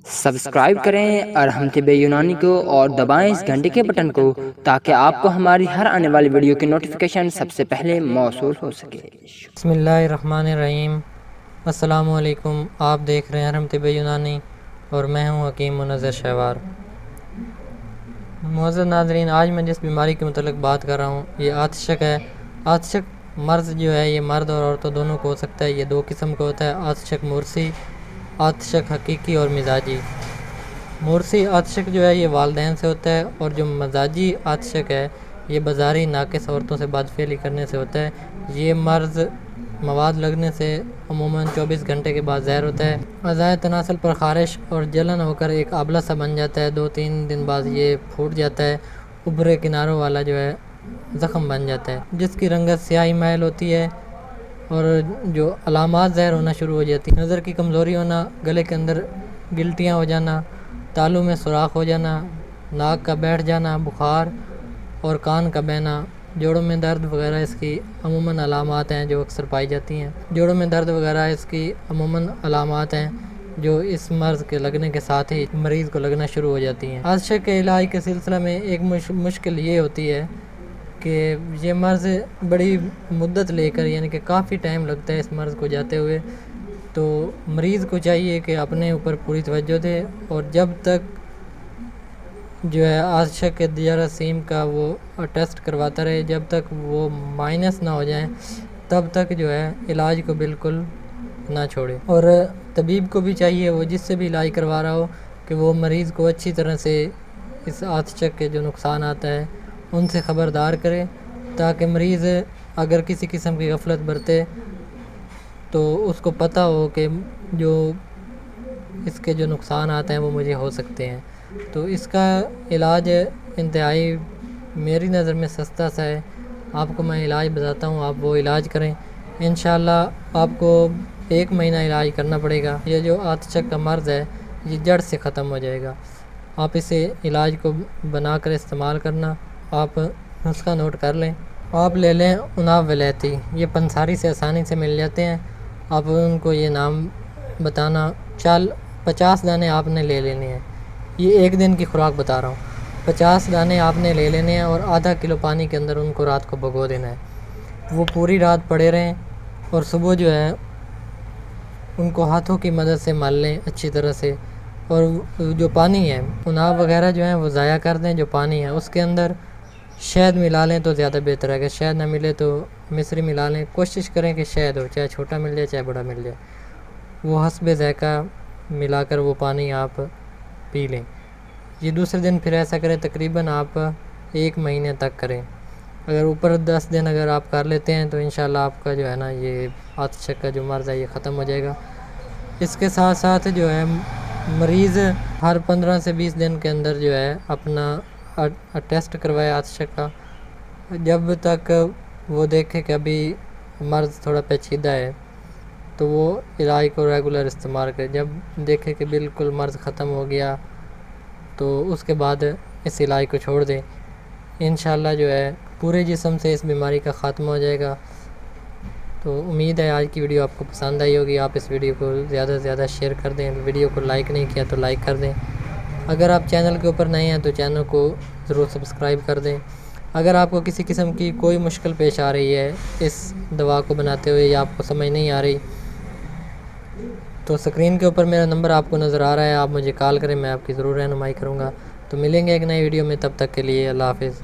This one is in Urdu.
سبسکرائب کریں اور ہم طب یونانی کو اور دبائیں اس گھنٹی کے بٹن کو تاکہ آپ کو ہماری ہر آنے والی ویڈیو کی نوٹیفیکیشن سب سے پہلے موصول ہو سکے۔ بسم اللہ الرحمن الرحیم۔ السلام علیکم، آپ دیکھ رہے ہیں ہم طب یونانی اور میں ہوں حکیم منظر شہوار۔ معزز ناظرین، آج میں جس بیماری کے متعلق بات کر رہا ہوں یہ آتشک ہے۔ آتشک مرض جو ہے یہ مرد اور عورتوں دونوں کو ہو سکتا ہے۔ یہ دو قسم کا ہوتا ہے، آتشک مورثی، آتشک حقیقی اور مزاجی۔ مورثی آتشک جو ہے یہ والدین سے ہوتا ہے، اور جو مزاجی آتشک ہے یہ بظاہری ناقص عورتوں سے بدفعلی کرنے سے ہوتا ہے۔ یہ مرض مواد لگنے سے عموماً 24 گھنٹے کے بعد ظاہر ہوتا ہے۔ اعضائے تناسل پر خارش اور جلن ہو کر ایک آبلہ سا بن جاتا ہے۔ 2-3 دن بعد یہ پھوٹ جاتا ہے، ابھرے کناروں والا جو ہے زخم بن جاتا ہے جس کی رنگت سیاہی میل ہوتی ہے، اور جو علامات ظاہر ہونا شروع ہو جاتی ہیں: نظر کی کمزوری ہونا، گلے کے اندر گلٹیاں ہو جانا، تالوں میں سوراخ ہو جانا، ناک کا بیٹھ جانا، بخار اور کان کا بہنا، جوڑوں میں درد وغیرہ اس کی عموماً علامات ہیں جو اکثر پائی جاتی ہیں۔ جوڑوں میں درد وغیرہ اس کی عموماً علامات ہیں جو اس مرض کے لگنے کے ساتھ ہی مریض کو لگنا شروع ہو جاتی ہیں۔ آتشک کے علاج کے سلسلہ میں ایک مشکل یہ ہوتی ہے کہ یہ مرض بڑی مدت لے کر، یعنی کہ کافی ٹائم لگتا ہے اس مرض کو جاتے ہوئے، تو مریض کو چاہیے کہ اپنے اوپر پوری توجہ دے، اور جب تک جو ہے آتشک کے جراثیم کا وہ ٹیسٹ کرواتا رہے، جب تک وہ مائنس نہ ہو جائیں تب تک جو ہے علاج کو بالکل نہ چھوڑے۔ اور طبیب کو بھی چاہیے، وہ جس سے بھی علاج کروا رہا ہو، کہ وہ مریض کو اچھی طرح سے اس آتشک کے جو نقصانات ہیں ان سے خبردار کرے، تاکہ مریض اگر کسی قسم کی غفلت برتے تو اس کو پتہ ہو کہ جو اس کے جو نقصانات ہیں وہ مجھے ہو سکتے ہیں۔ تو اس کا علاج انتہائی میری نظر میں سستا سا ہے۔ آپ کو میں علاج بتاتا ہوں، آپ وہ علاج کریں، انشاءاللہ آپ کو 1 مہینہ علاج کرنا پڑے گا۔ یہ جو آتشک کا مرض ہے یہ جڑ سے ختم ہو جائے گا۔ آپ اسے علاج کو بنا کر استعمال کرنا۔ آپ نسخہ نوٹ کر لیں۔ آپ لے لیں عناب ولیتی، یہ پنساری سے آسانی سے مل جاتے ہیں۔ آپ ان کو یہ نام بتانا، 50 دانے آپ نے لے لینے ہیں۔ یہ 1 دن کی خوراک بتا رہا ہوں۔ 50 دانے آپ نے لے لینے ہیں اور آدھا کلو پانی کے اندر ان کو رات کو بھگو دینا ہے۔ وہ پوری رات پڑے رہیں، اور صبح جو ہے ان کو ہاتھوں کی مدد سے مل لیں اچھی طرح سے، اور جو پانی ہے عناب وغیرہ جو ہیں وہ ضائع کر دیں۔ جو پانی ہے اس کے اندر شہد ملا لیں تو زیادہ بہتر ہے، اگر شہد نہ ملے تو مصری ملا لیں۔ کوشش کریں کہ شہد ہو، چاہے چھوٹا مل جائے چاہے بڑا مل جائے، وہ حسب ذائقہ ملا کر وہ پانی آپ پی لیں۔ یہ دوسرے دن پھر ایسا کریں، تقریباً آپ 1 مہینے تک کریں۔ اگر اوپر 10 دن اگر آپ کر لیتے ہیں تو انشاءاللہ آپ کا جو ہے نا یہ آتشک کا جو مرض ہے یہ ختم ہو جائے گا۔ اس کے ساتھ ساتھ جو ہے مریض ہر 15 سے 20 دن کے اندر جو ہے اپنا ٹیسٹ کروائے آتشک کا، جب تک وہ دیکھے کہ ابھی مرض تھوڑا پیچیدہ ہے تو وہ علاج کو ریگولر استعمال کرے۔ جب دیکھے کہ بالکل مرض ختم ہو گیا تو اس کے بعد اس علاج کو چھوڑ دیں۔ انشاءاللہ جو ہے پورے جسم سے اس بیماری کا خاتمہ ہو جائے گا۔ تو امید ہے آج کی ویڈیو آپ کو پسند آئی ہوگی۔ آپ اس ویڈیو کو زیادہ سے زیادہ شیئر کر دیں، ویڈیو کو لائک نہیں کیا تو لائک کر دیں۔ اگر آپ چینل کے اوپر نئے ہیں تو چینل کو ضرور سبسکرائب کر دیں۔ اگر آپ کو کسی قسم کی کوئی مشکل پیش آ رہی ہے اس دوا کو بناتے ہوئے، یا آپ کو سمجھ نہیں آ رہی، تو اسکرین کے اوپر میرا نمبر آپ کو نظر آ رہا ہے، آپ مجھے کال کریں، میں آپ کی ضرور رہنمائی کروں گا۔ تو ملیں گے ایک نئی ویڈیو میں، تب تک کے لیے اللہ حافظ۔